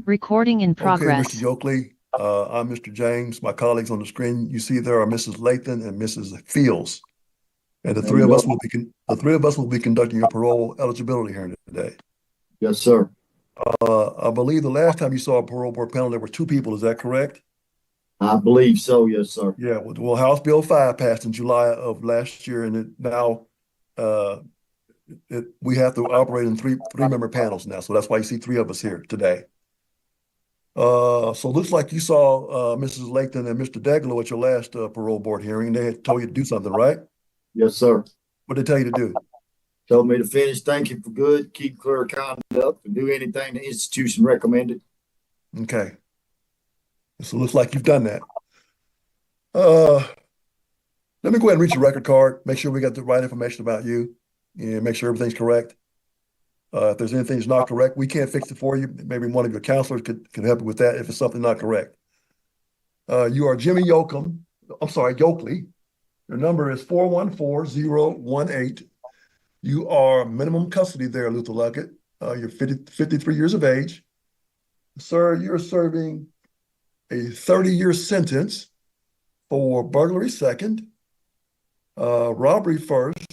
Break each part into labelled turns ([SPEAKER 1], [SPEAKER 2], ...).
[SPEAKER 1] Recording in
[SPEAKER 2] Okay,
[SPEAKER 1] progress.
[SPEAKER 2] Mr. Yokeley, I'm Mr. James. My colleagues on the screen, you see there are Mrs. Lathan and Mrs. Fields. And the three of us will be conducting your parole eligibility hearing today.
[SPEAKER 3] Yes, sir.
[SPEAKER 2] I believe the last time you saw a parole board panel, there were two people. Is that correct?
[SPEAKER 3] I believe so. Yes, sir.
[SPEAKER 2] Yeah. Well, House Bill 5 passed in July of last year, and it now we have to operate in three-member panels now. So that's why you see three of us here today. So it looks like you saw Mrs. Lathan and Mr. Deglow at your last parole board hearing. They had told you to do something, right?
[SPEAKER 3] Yes, sir.
[SPEAKER 2] What did they tell you to do?
[SPEAKER 3] Told me to finish thinking for good, keep clear conduct, and do anything the institution recommended.
[SPEAKER 2] Okay. So it looks like you've done that. Let me go ahead and read your record card, make sure we got the right information about you, and make sure everything's correct. If there's anything that's not correct, we can't fix it for you. Maybe one of your counselors can help you with that if it's something not correct. You are Jimmy Yokeley. Your number is 414018. You are minimum custody there, Luther Luckett. You're 53 years of age. Sir, you're serving a 30-year sentence for burglary second, robbery first,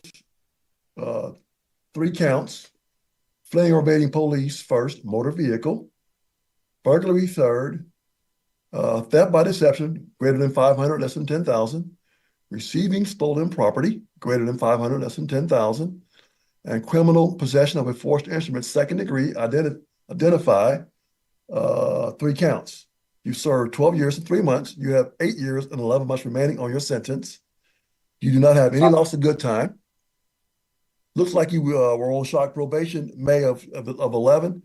[SPEAKER 2] 3 counts, fleeing or evading police first, motor vehicle, burglary third, theft by deception, greater than 500, less than 10,000, receiving stolen property, greater than 500, less than 10,000, and criminal possession of a forced instrument, second degree, identify, 3 counts. You served 12 years and 3 months. You have 8 years and 11 months remaining on your sentence. You do not have any loss of good time. Looks like you were on shock probation May of 11,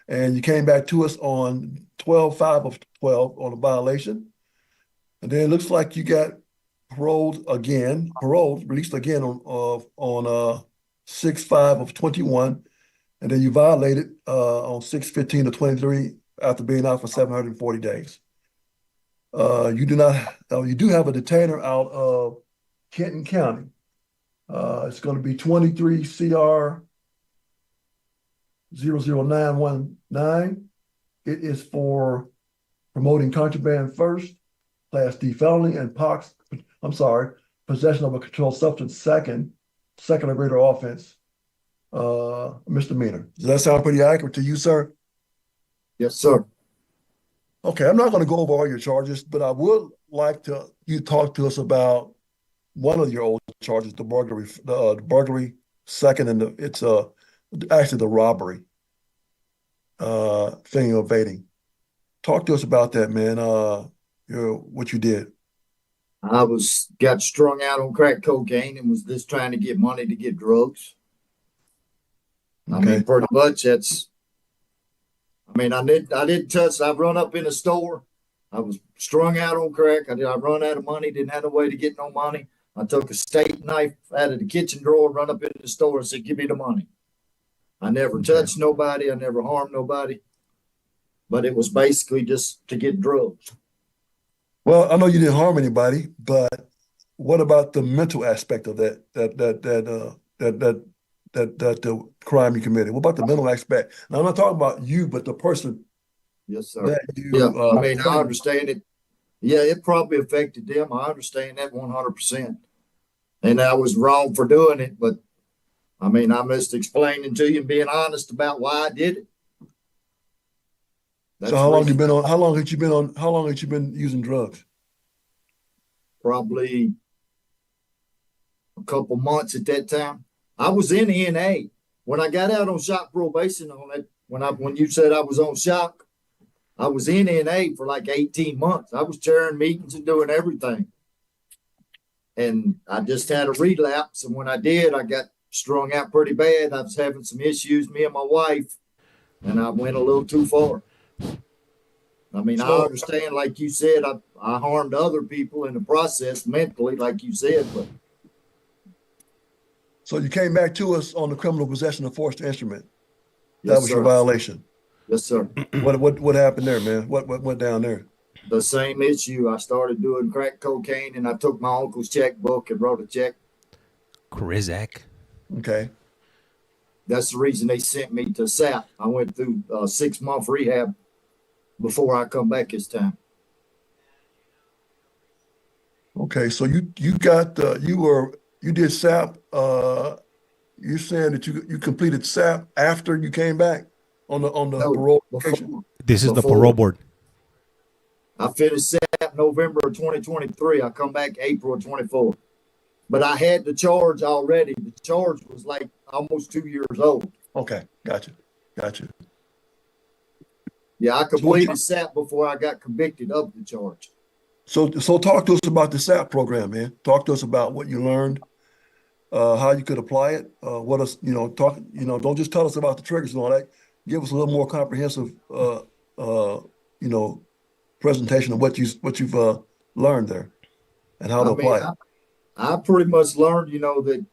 [SPEAKER 2] and you came back to us on 12/5 of 12 on a violation. And then it looks like you got released again on 6/5 of 21, and then you violated on 6/15 of 23 after being out for 740 days. You do have a detainer out of Kenton County. It's going to be 23 CR 00919. It is for promoting contraband first, Class D felony, and possession of a controlled substance second or greater offense, misdemeanor. Does that sound pretty accurate to you, sir?
[SPEAKER 3] Yes, sir.
[SPEAKER 2] Okay, I'm not going to go over all your charges, but I would like you talk to us about one of your old charges, the burglary second, and it's actually the robbery, fleeing or evading. Talk to us about that, man. What you did.
[SPEAKER 3] I got strung out on crack cocaine and was just trying to get money to get drugs. I mean, pretty much I didn't touch. I run up in a store. I was strung out on crack. I run out of money, didn't have no way to get no money. I took a steak knife out of the kitchen drawer, run up in the store and said, give me the money. I never touched nobody. I never harmed nobody. But it was basically just to get drugs.
[SPEAKER 2] Well, I know you didn't harm anybody, but what about the mental aspect of that the crime you committed? What about the mental aspect? Now, I'm not talking about you, but the person.
[SPEAKER 3] Yes, sir.
[SPEAKER 2] That you,
[SPEAKER 3] I understand it. Yeah, it probably affected them. I understand that 100%. And I was wrong for doing it, but I'm just explaining to you and being honest about why I did it.
[SPEAKER 2] So how long had you been using drugs?
[SPEAKER 3] Probably a couple months at that time. I was in NA. When I got out on shock probation on it, when you said I was on shock, I was in NA for like 18 months. I was chairing meetings and doing everything. And I just had a relapse. And when I did, I got strung out pretty bad. I was having some issues, me and my wife, and I went a little too far. I understand, like you said, I harmed other people in the process mentally, like you said. But
[SPEAKER 2] so you came back to us on the criminal possession of forced instrument.
[SPEAKER 3] Yes,
[SPEAKER 2] that was your violation.
[SPEAKER 3] Yes, sir.
[SPEAKER 2] What happened there, man? What went down there?
[SPEAKER 3] The same issue. I started doing crack cocaine, and I took my uncle's checkbook and wrote a check.
[SPEAKER 4] Crisack.
[SPEAKER 2] Okay.
[SPEAKER 3] That's the reason they sent me to SAP. I went through a 6-month rehab. before I come back this time.
[SPEAKER 2] Okay, so you did SAP. You're saying that you completed SAP after you came back on the
[SPEAKER 3] No,
[SPEAKER 2] parole application?
[SPEAKER 3] before.
[SPEAKER 4] This is the
[SPEAKER 3] Before.
[SPEAKER 4] parole board.
[SPEAKER 3] I finished SAP November of 2023. I come back April of 24. But I had the charge already. The charge was like almost 2 years old.
[SPEAKER 2] Okay, gotcha.
[SPEAKER 3] Yeah, I
[SPEAKER 2] what you-
[SPEAKER 3] completed SAP before I got convicted of the charge.
[SPEAKER 2] So talk to us about the SAP program, man. Talk to us about what you learned, how you could apply it. Don't just tell us about the triggers and all that. Give us a little more comprehensive, presentation of what you've learned there and how to
[SPEAKER 3] I mean,
[SPEAKER 2] apply it.
[SPEAKER 3] I pretty much learned, that,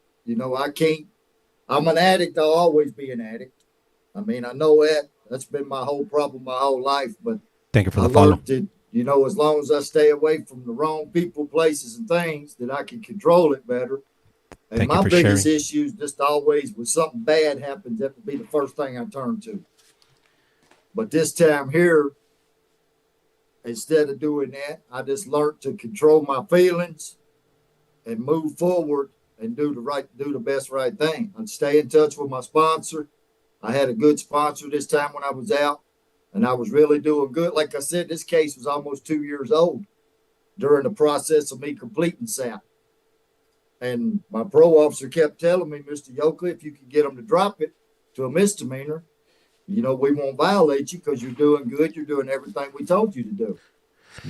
[SPEAKER 3] I'm an addict. I'll always be an addict. I mean, I know that. That's been my whole problem my whole life. But
[SPEAKER 4] Thank you for
[SPEAKER 3] I
[SPEAKER 4] the follow.
[SPEAKER 3] learned that, as long as I stay away from the wrong people, places, and things, that I can control it better. And
[SPEAKER 4] Thank you
[SPEAKER 3] my
[SPEAKER 4] for
[SPEAKER 3] biggest
[SPEAKER 4] sharing.
[SPEAKER 3] issue is just always when something bad happens, that would be the first thing I turn to. But this time here, instead of doing that, I just learned to control my feelings and move forward and do the best right thing. I'd stay in touch with my sponsor. I had a good sponsor this time when I was out, and I was really doing good. Like I said, this case was almost 2 years old during the process of me completing SAP. And my parole officer kept telling me, Mr. YOKELY, if you can get them to drop it to a misdemeanor, we won't violate you because you're doing good. You're doing everything we told you to do.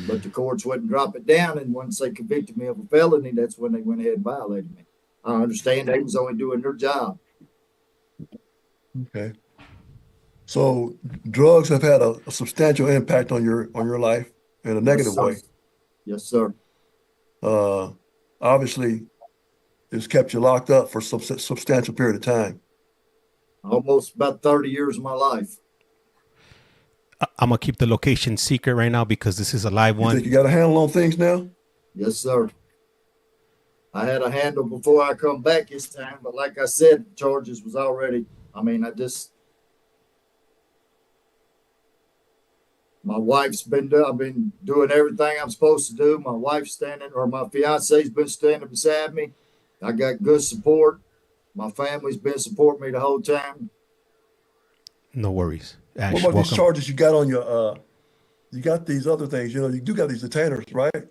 [SPEAKER 3] But the courts wouldn't drop it down. And once they convicted me of a felony, that's when they went ahead and violated me. I understand they was only doing their job.
[SPEAKER 2] Okay. So drugs have had a substantial impact on your life in a negative way.
[SPEAKER 3] Yes, sir.
[SPEAKER 2] Obviously, it's kept you locked up for some substantial period of time.
[SPEAKER 3] Almost about 30 years of my life.
[SPEAKER 4] I'm going to keep the location secret right now because this is a live
[SPEAKER 2] You
[SPEAKER 4] one.
[SPEAKER 2] think you got a handle on things now?
[SPEAKER 3] Yes, sir. I had a handle before I come back this time, but like I said, the charges was already, my wife's I've been doing everything I'm supposed to do. My wife's my fiance's been standing beside me. I got good support. My family's been supporting me the whole time.
[SPEAKER 4] No worries. Ash,
[SPEAKER 2] What about
[SPEAKER 4] welcome.
[SPEAKER 2] these charges you got on your, you got these other things, you do got these detainers, right?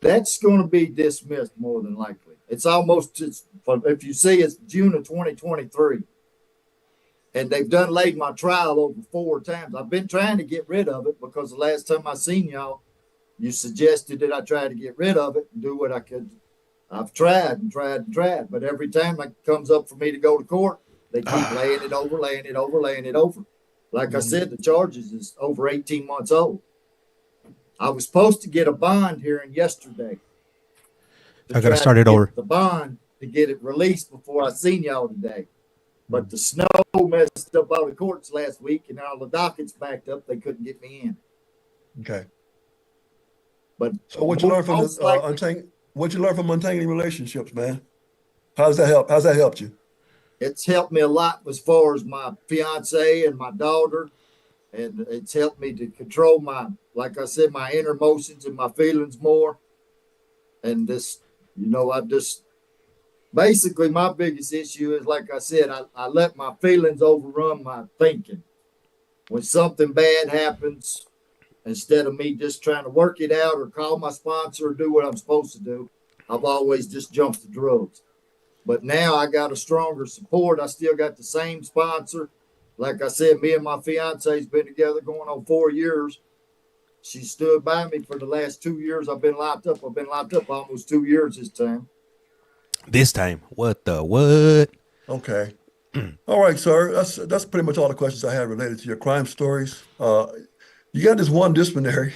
[SPEAKER 3] That's going to be dismissed more than likely. If you see, it's June of 2023. And they've laid my trial over 4 times. I've been trying to get rid of it because the last time I seen y'all, you suggested that I try to get rid of it and do what I could. I've tried and tried and tried, but every time it comes up for me to go to court, they keep laying it over. Like I said, the charges is over 18 months old. I was supposed to get a bond hearing yesterday.
[SPEAKER 4] I got to start it over.
[SPEAKER 3] The bond to get it released before I seen y'all today. But the snow messed up all the courts last week, and all the dockets backed up. They couldn't get me in.
[SPEAKER 2] Okay.
[SPEAKER 3] But
[SPEAKER 2] so what'd you learn from untangling relationships, man? How does that help? How's that helped you?
[SPEAKER 3] It's helped me a lot as far as my fiance and my daughter, and it's helped me to control my inner emotions and my feelings more. And basically my biggest issue is, like I said, I let my feelings overrun my thinking. When something bad happens, instead of me just trying to work it out or call my sponsor or do what I'm supposed to do, I've always just jumped to drugs. But now I got a stronger support. I still got the same sponsor. Like I said, me and my fiance's been together going on 4 years. She stood by me for the last 2 years. I've been locked up. I've been locked up almost 2 years this time.
[SPEAKER 4] This time, what?
[SPEAKER 2] Okay. All right, sir. That's pretty much all the questions I have related to your crime stories. You got this one disciplinary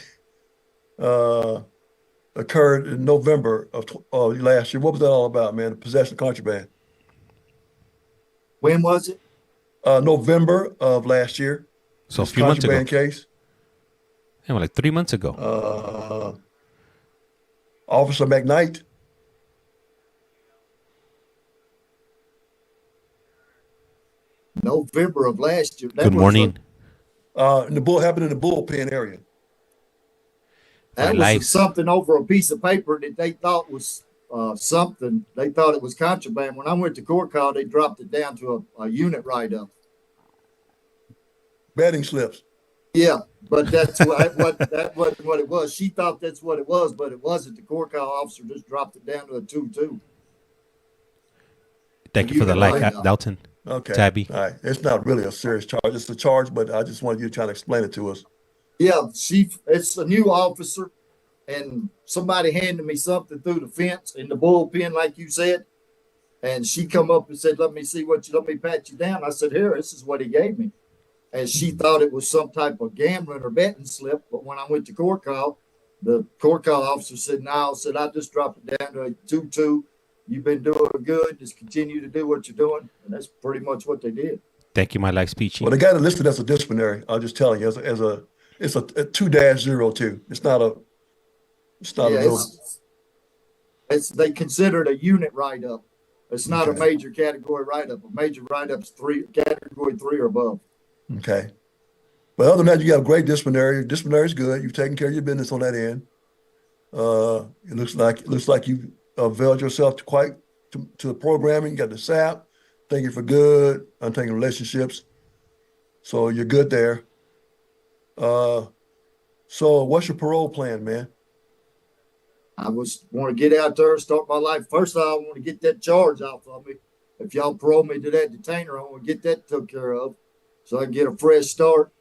[SPEAKER 2] occurred in November of last year. What was that all about, man? The possession of contraband.
[SPEAKER 3] When was it?
[SPEAKER 2] November of last year.
[SPEAKER 4] So
[SPEAKER 2] This
[SPEAKER 4] a few months ago.
[SPEAKER 2] contraband case.
[SPEAKER 4] Yeah, like 3 months ago.
[SPEAKER 2] Officer McKnight.
[SPEAKER 3] November of last year.
[SPEAKER 4] Good morning.
[SPEAKER 2] Happened in the bullpen area.
[SPEAKER 3] That
[SPEAKER 4] My
[SPEAKER 3] was
[SPEAKER 4] life's
[SPEAKER 3] something over a piece of paper that they thought was something. They thought it was contraband. When I went to court call, they dropped it down to a unit write-up.
[SPEAKER 2] Betting slips.
[SPEAKER 3] Yeah, but that's that wasn't what it was. She thought that's what it was, but it wasn't. The court call officer just dropped it down to a 2-2.
[SPEAKER 4] Thank you for the like, Dalton.
[SPEAKER 2] Okay.
[SPEAKER 4] Tabby.
[SPEAKER 2] All right. It's not really a serious charge. It's a charge, but I just wanted you to try to explain it to us.
[SPEAKER 3] Yeah, it's a new officer, and somebody handed me something through the fence in the bullpen, like you said. And she come up and said, let me pat you down. I said, here, this is what he gave me. And she thought it was some type of gambling or betting slip. But when I went to court call, the court call officer said, no, I just dropped it down to a 2-2. You've been doing good. Just continue to do what you're doing. And that's pretty much what they did.
[SPEAKER 4] Thank you, my life speechy.
[SPEAKER 2] Well, they got it listed as a disciplinary. I'll just tell you, it's a 2-02. It's not a
[SPEAKER 3] they consider it a unit write-up. It's not a major category write-up. A major write-up's category 3 or above.
[SPEAKER 2] Okay. Well, other than that, you got a great disciplinary. Disciplinary is good. You've taken care of your business on that end. It looks like you availed yourself to the programming. You got the SAP. Thank you for good. I'm taking relationships. So you're good there. So what's your parole plan, man?
[SPEAKER 3] I want to get out there and start my life. First of all, I want to get that charge off of me. If y'all parole me to that detainer, I want to get that took care of so I can get a fresh start.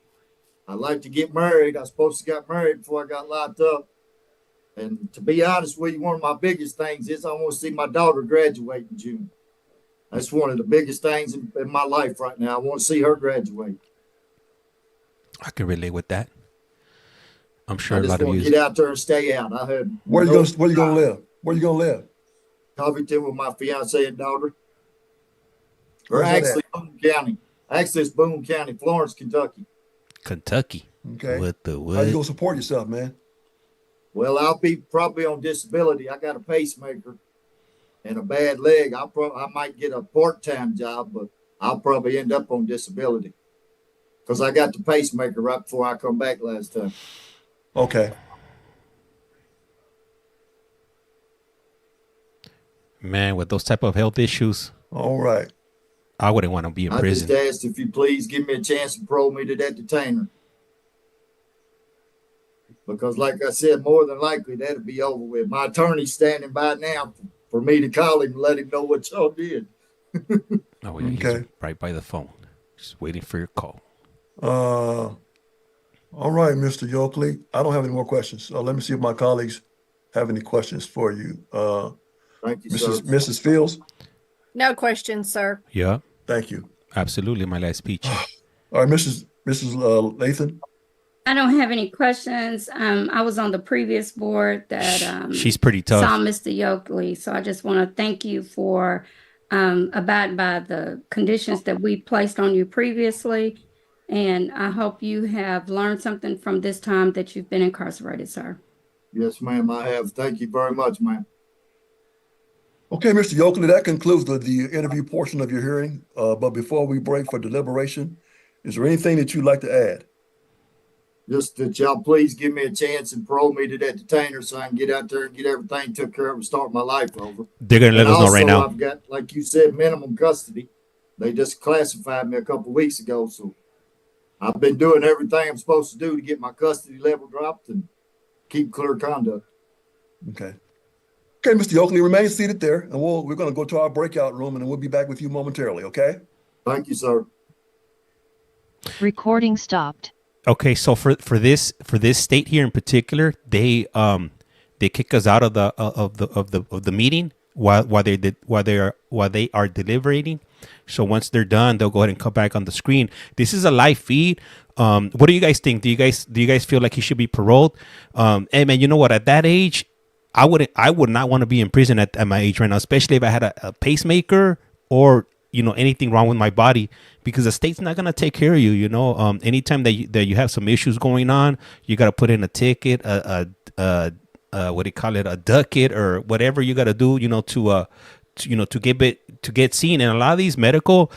[SPEAKER 3] I'd like to get married. I was supposed to get married before I got locked up. And to be honest with you, one of my biggest things is I want to see my daughter graduate in June. That's one of the biggest things in my life right now. I want to see her graduate.
[SPEAKER 4] I can relate with that. I'm sure
[SPEAKER 3] I
[SPEAKER 4] a
[SPEAKER 3] just
[SPEAKER 4] lot of
[SPEAKER 3] want
[SPEAKER 4] you
[SPEAKER 3] to get out there and stay out. I heard.
[SPEAKER 2] Where you gonna live? Where you gonna live?
[SPEAKER 3] Covington with my fiance and daughter. Or
[SPEAKER 2] Where's that
[SPEAKER 3] actually, Boone County. Actually, it's Boone County, Florence, Kentucky.
[SPEAKER 4] Kentucky.
[SPEAKER 2] Okay.
[SPEAKER 4] What the
[SPEAKER 2] How
[SPEAKER 4] what?
[SPEAKER 2] you gonna support yourself, man?
[SPEAKER 3] Well, I'll be probably on disability. I got a pacemaker and a bad leg. I might get a part-time job, but I'll probably end up on disability because I got the pacemaker right before I come back last time.
[SPEAKER 2] Okay.
[SPEAKER 4] Man, with those type of health issues,
[SPEAKER 2] All right.
[SPEAKER 4] I wouldn't want to be in
[SPEAKER 3] I
[SPEAKER 4] prison.
[SPEAKER 3] just asked if you please give me a chance to parole me to that detainer. Because like I said, more than likely that'll be over with. My attorney's standing by now for me to call him and let him know what y'all did.
[SPEAKER 4] Oh, yeah,
[SPEAKER 2] Okay.
[SPEAKER 4] he's right by the phone. Just waiting for your call.
[SPEAKER 2] All right, Mr. YOKELY. I don't have any more questions. Let me see if my colleagues have any questions for you.
[SPEAKER 3] Thank you, sir.
[SPEAKER 2] Mrs. Fields.
[SPEAKER 1] No questions, sir.
[SPEAKER 4] Yeah,
[SPEAKER 2] Thank you.
[SPEAKER 4] absolutely, my last speech.
[SPEAKER 2] All right, Mrs. Lathan.
[SPEAKER 5] I don't have any questions. I was on the previous board that
[SPEAKER 4] She's pretty tough.
[SPEAKER 5] saw Mr. YOKELY. So I just want to thank you for abiding by the conditions that we placed on you previously. And I hope you have learned something from this time that you've been incarcerated, sir.
[SPEAKER 3] Yes, ma'am, I have. Thank you very much, ma'am.
[SPEAKER 2] Okay, Mr. YOKELY, that concludes the interview portion of your hearing. But before we break for deliberation, is there anything that you'd like to add?
[SPEAKER 3] Just that y'all please give me a chance and parole me to that detainer so I can get out there and get everything took care of and start my life over.
[SPEAKER 4] They're going to let
[SPEAKER 3] And
[SPEAKER 4] us know right
[SPEAKER 3] also,
[SPEAKER 4] now.
[SPEAKER 3] I've got, like you said, minimum custody. They just classified me a couple of weeks ago, so I've been doing everything I'm supposed to do to get my custody level dropped and keep clear conduct.
[SPEAKER 2] Okay. Okay, Mr. YOKELY, remain seated there, and we're going to go to our breakout room, and then we'll be back with you momentarily, okay?
[SPEAKER 3] Thank you, sir.
[SPEAKER 6] Recording stopped.
[SPEAKER 4] Okay, so for this state here in particular, they kick us out of the meeting while they are deliberating. So once they're done, they'll go ahead and come back on the screen. This is a live feed. What do you guys think? Do you guys feel like he should be paroled? Hey man, you know what? At that age, I would not want to be in prison at my age right now, especially if I had a pacemaker or anything wrong with my body, because the state's not gonna take care of you. Anytime that you have some issues going on, you gotta put in a ticket, what do you call it, a ducket or whatever you gotta do, to get seen. And a lot of these medical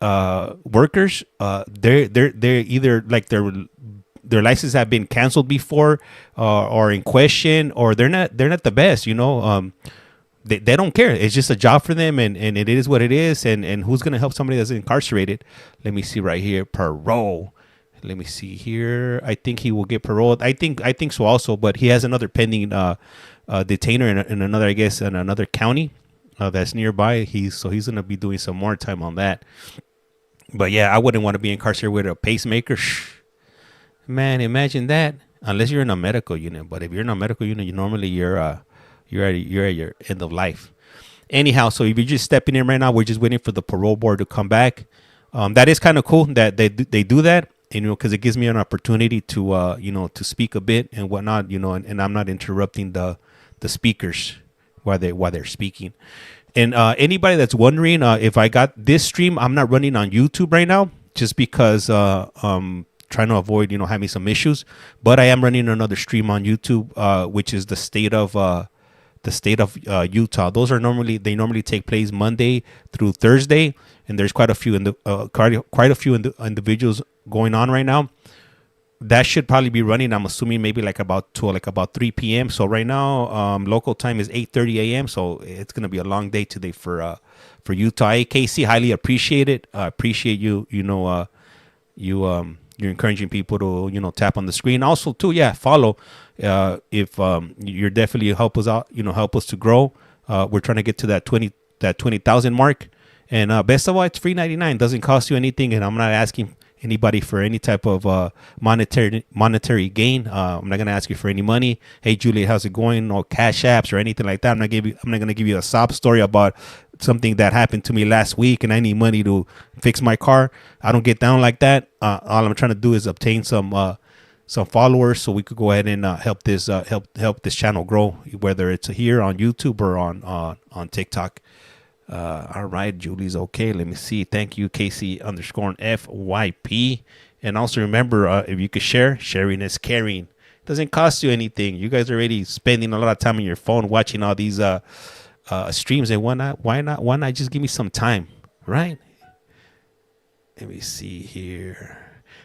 [SPEAKER 4] workers, they're either like their licenses have been canceled before, or in question, or they're not the best. They don't care. It's just a job for them, and it is what it is. And who's gonna help somebody that's incarcerated? Let me see right here. Parole. Let me see here. I think he will get paroled. I think so also, but he has another pending detainer in another, I guess, in another county that's nearby. He's gonna be doing some more time on that. But yeah, I wouldn't want to be incarcerated with a pacemaker. Man, imagine that. Unless you're in a medical unit, but if you're in a medical unit, you're at your end of life. Anyhow, so if you're just stepping in right now, we're just waiting for the parole board to come back. That is kind of cool that they do that, because it gives me an opportunity to to speak a bit and whatnot, and I'm not interrupting the speakers while they're speaking. And anybody that's wondering, if I got this stream, I'm not running on YouTube right now, just because trying to avoid having some issues. But I am running another stream on YouTube, which is the state of Utah. Those are normally take place Monday through Thursday, and there's quite a few individuals going on right now. That should probably be running, I'm assuming, maybe about 3 p.m. So right now, local time is 8:30 a.m. So it's gonna be a long day today for Utah. AKC, highly appreciate it. Appreciate you. You're encouraging people to tap on the screen. Also, too, follow. If you're definitely help us out, help us to grow. We're trying to get to that 20,000 mark. And best of all, it's free 99. Doesn't cost you anything, and I'm not asking anybody for any type of monetary gain. I'm not gonna ask you for any money. Hey, Juliet, how's it going? No cash apps or anything like that. I'm not gonna give you a sob story about something that happened to me last week and I need money to fix my car. I don't get down like that. All I'm trying to do is obtain some followers so we could go ahead and help this channel grow, whether it's here on YouTube or on TikTok. All right, Julie's okay. Let me see. Thank you, Casey_FYP. And also remember, if you could share, sharing is caring. Doesn't cost you anything. You guys are already spending a lot of time on your phone watching all these streams, and why not just give me some time, right? Let me see here.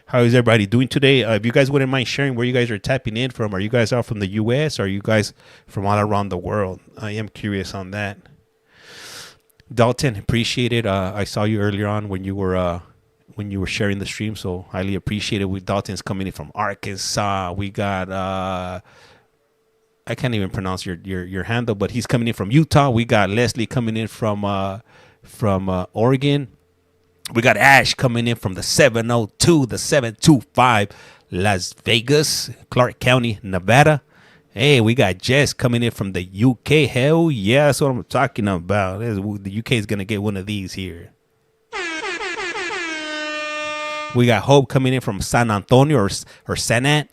[SPEAKER 4] How is everybody doing today? If you guys wouldn't mind sharing where you guys are tapping in from. Are you guys all from the US, or are you guys from all around the world? I am curious on that. Dalton, appreciate it. I saw you earlier on when you were sharing the stream, so highly appreciate it. With Dalton's coming in from Arkansas. We got I can't even pronounce your handle, but he's coming in from Utah. We got Leslie coming in from Oregon. We got Ash coming in from the 702, the 725, Las Vegas, Clark County, Nevada. Hey, we got Jess coming in from the UK. Hell yeah, that's what I'm talking about. The UK is going to get one of these here. We got Hope coming in from San Antonio or Sanat,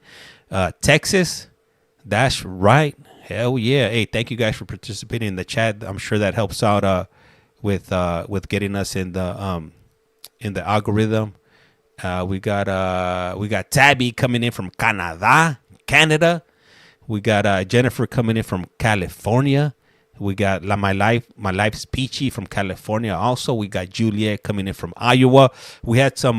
[SPEAKER 4] Texas. That's right. Hell yeah. Hey, thank you guys for participating in the chat. I'm sure that helps out with getting us in the algorithm. We got Tabby coming in from Canada. We got Jennifer coming in from California. We got My Life's Peachy from California. Also, we got Juliet coming in from Iowa. We had some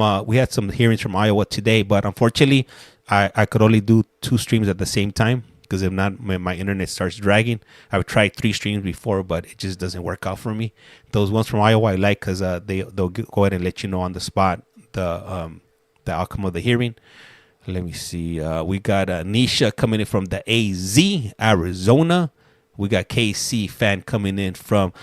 [SPEAKER 4] hearings from Iowa today, but unfortunately, I could only do 2 streams at the same time, because if not, my internet starts dragging. I've tried 3 streams before, but it just doesn't work out for me. Those ones from Iowa I like, because they'll go ahead and let you know on the spot the outcome of the hearing. Let me see. We got Nisha coming in from the AZ, Arizona. We got KC fan coming in from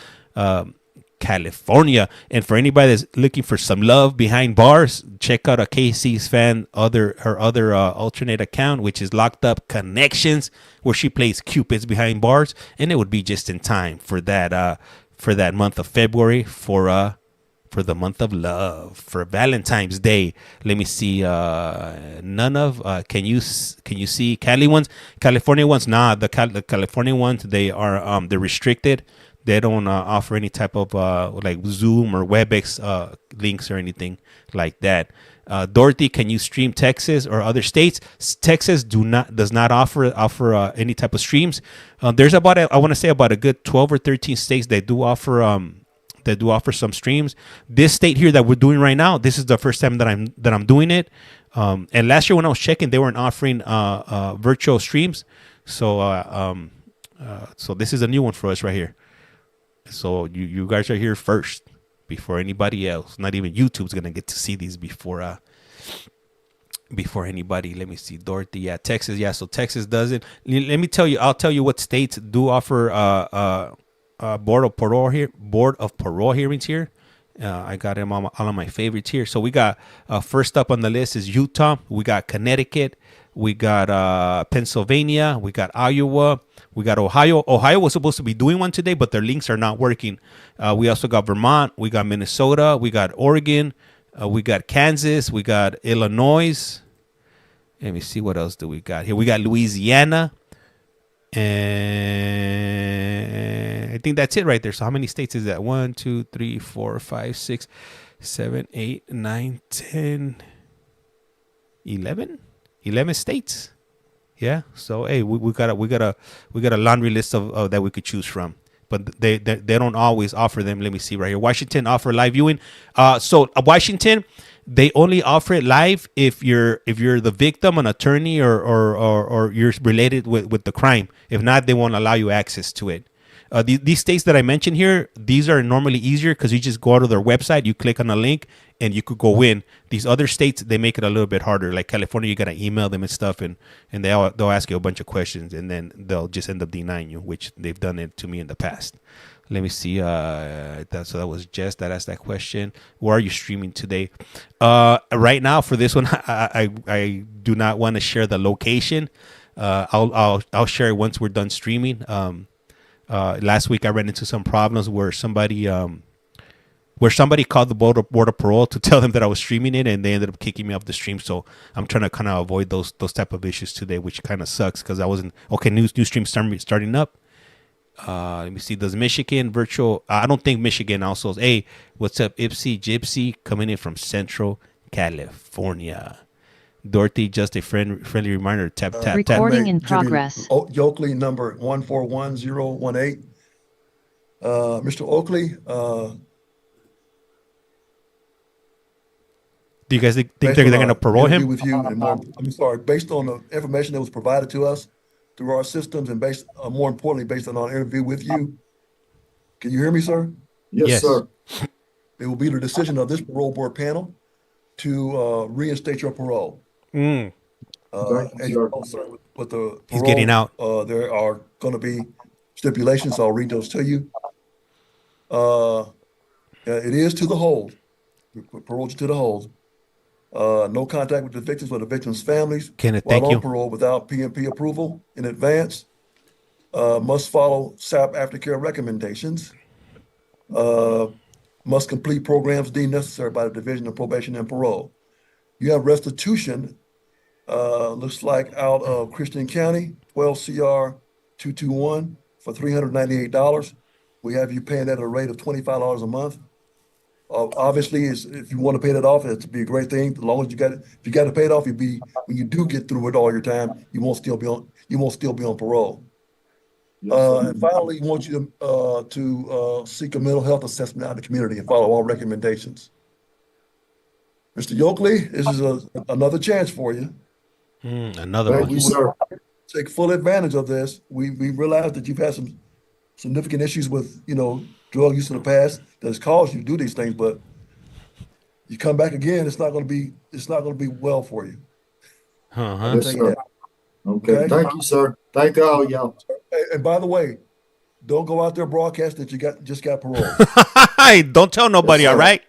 [SPEAKER 4] California. And for anybody that's looking for some love behind bars, check out a KC's fan, her other alternate account, which is Locked Up Connections, where she plays Cupids behind bars. And it would be just in time for that month of February, for the month of love, for Valentine's Day. Let me see. Can you see California ones? Nah, the California ones, they're restricted. They don't offer any type of like Zoom or WebEx links or anything like that. Dorothy, can you stream Texas or other states? Texas does not offer any type of streams. There's about a good 12 or 13 states that do offer that do offer some streams. This state here that we're doing right now, this is the first time that I'm doing it. And last year when I was checking, they weren't offering virtual streams. So so this is a new one for us right here. So you guys are here first before anybody else. Not even YouTube's gonna get to see these before anybody. Let me see. Dorothy, yeah, Texas, yeah. So Texas doesn't. Let me tell you. I'll tell you what states do offer board of parole hearings here. I got them all of my favorites here. So we got first up on the list is Utah. We got Connecticut. We got Pennsylvania. We got Iowa. We got Ohio. Ohio was supposed to be doing one today, but their links are not working. We also got Vermont. We got Minnesota. We got Oregon. We got Kansas. We got Illinois. Let me see, what else do we got here. We got Louisiana. And I think that's it right there. So how many states is that? 1, 2, 3, 4, 5, 6, 7, 8, 9, 10, 11? 11 states. Yeah. So hey, we got a laundry list of that we could choose from. But they don't always offer them. Let me see right here. Washington offer live viewing. So Washington, they only offer it live if you're the victim, an attorney, or you're related with the crime. If not, they won't allow you access to it. These states that I mentioned here, these are normally easier because you just go to their website, you click on a link, and you could go in. These other states, they make it a little bit harder. Like California, you gotta email them and stuff, and they'll ask you a bunch of questions, and then they'll just end up denying you, which they've done it to me in the past. Let me see. So that was Jess that asked that question. Where are you streaming today? Right now for this one, I do not want to share the location. I'll share it once we're done streaming. Last week I ran into some problems where somebody called the board of parole to tell them that I was streaming it, and they ended up kicking me off the stream. So I'm trying to kind of avoid those type of issues today, which kind of sucks because I wasn't okay. New stream starting up. Let me see. Does Michigan virtual? I don't think Michigan also. Hey, what's up, Ipsy Gypsy coming in from Central California. Dorothy, just a friendly reminder. Tap.
[SPEAKER 6] Recording in progress.
[SPEAKER 2] YOKELY number 1411018. Mr. Oakley,
[SPEAKER 4] Do you guys think they're going to parole him?
[SPEAKER 2] With you and more, I'm sorry, based on the information that was provided to us through our systems, and based, more importantly, based on our interview with you. Can you hear me, sir?
[SPEAKER 3] Yes, sir.
[SPEAKER 2] It will be the decision of this parole board panel to reinstate your parole.
[SPEAKER 3] Thank you,
[SPEAKER 2] And
[SPEAKER 3] sir.
[SPEAKER 2] also with the parole,
[SPEAKER 4] He's getting out.
[SPEAKER 2] There are going to be stipulations. I'll read those to you. It is to the hold. Parole to the hold. No contact with the victims or the victims' families.
[SPEAKER 4] Kenneth,
[SPEAKER 2] while
[SPEAKER 4] thank
[SPEAKER 2] on
[SPEAKER 4] you.
[SPEAKER 2] parole without PMP approval in advance. Must follow SAP aftercare recommendations. Must complete programs deemed necessary by the Division of Probation and Parole. You have restitution, looks like out of Christian County, 12 CR 221 for $398. We have you paying at a rate of $25 a month. Obviously, if you want to pay that off, it'd be a great thing. As long as you got it, if you got to pay it off, when you do get through with all your time, you won't still be on parole. And finally, we want you to seek a mental health assessment out of the community and follow all recommendations. Mr. YOKELY, this is another chance for you.
[SPEAKER 4] Another
[SPEAKER 3] Thank
[SPEAKER 4] one.
[SPEAKER 3] you, sir.
[SPEAKER 2] Take full advantage of this. We realize that you've had some significant issues with, drug use in the past that has caused you to do these things, but you come back again, it's not going to be well for you.
[SPEAKER 3] Yes, sir. Okay. Thank you, sir. Thank all y'all.
[SPEAKER 2] And by the way, don't go out there broadcast that you just got parole.
[SPEAKER 4] Hey, don't tell nobody,
[SPEAKER 3] Yes,
[SPEAKER 4] all right?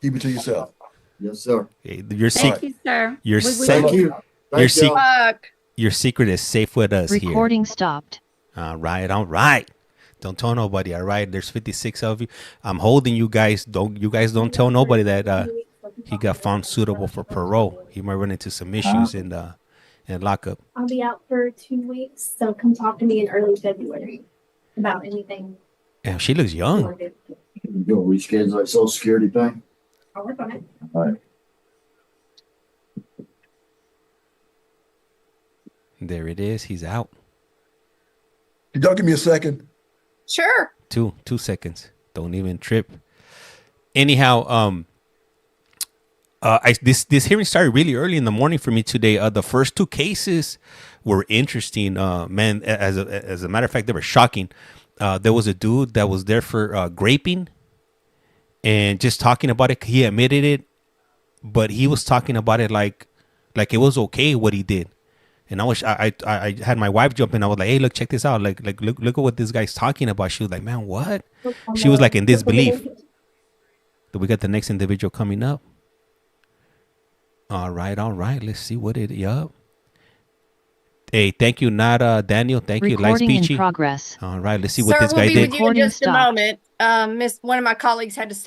[SPEAKER 2] Keep it to yourself.
[SPEAKER 3] Yes, sir.
[SPEAKER 4] Your
[SPEAKER 5] Thank you, sir.
[SPEAKER 4] Your
[SPEAKER 3] Thank you.
[SPEAKER 4] Your
[SPEAKER 3] Thank y'all.
[SPEAKER 1] Fuck.
[SPEAKER 4] Your secret is safe with us here.
[SPEAKER 6] Recording stopped.
[SPEAKER 4] All right. Don't tell nobody, all right? There's 56 of you. I'm holding you guys. Don't tell nobody that he got found suitable for parole. He might run into some issues in lockup.
[SPEAKER 7] I'll be out for 2 weeks, so come talk to me in early February about anything.
[SPEAKER 4] Damn, she looks young.
[SPEAKER 3] You go reschedule that Social Security thing.
[SPEAKER 7] I'll work on it.
[SPEAKER 3] All right.
[SPEAKER 4] There it is. He's out.
[SPEAKER 2] Could y'all give me a second?
[SPEAKER 1] Sure.
[SPEAKER 4] 2 seconds. Don't even trip. anyhow, this hearing started really early in the morning for me today. The first two cases were interesting, man. As a matter of fact, they were shocking. There was a dude that was there for graping, and just talking about it. He admitted it, but he was talking about it like it was okay what he did. And I had my wife jump in. I was like, hey, look, check this out. Like look at what this guy's talking about. She was like, man, what? She was like in disbelief. So we got the next individual coming up. All right. Let's see what it. Yup. Hey, thank you, Nada, Daniel. Thank you, Lights
[SPEAKER 6] Recording in
[SPEAKER 4] Peachy.
[SPEAKER 6] progress.
[SPEAKER 4] All right, let's see what
[SPEAKER 1] Sir,
[SPEAKER 4] this
[SPEAKER 1] we'll
[SPEAKER 4] guy
[SPEAKER 1] be
[SPEAKER 4] did.
[SPEAKER 1] with you in
[SPEAKER 6] Recording
[SPEAKER 1] just a
[SPEAKER 6] stopped.
[SPEAKER 1] moment. One of my colleagues had to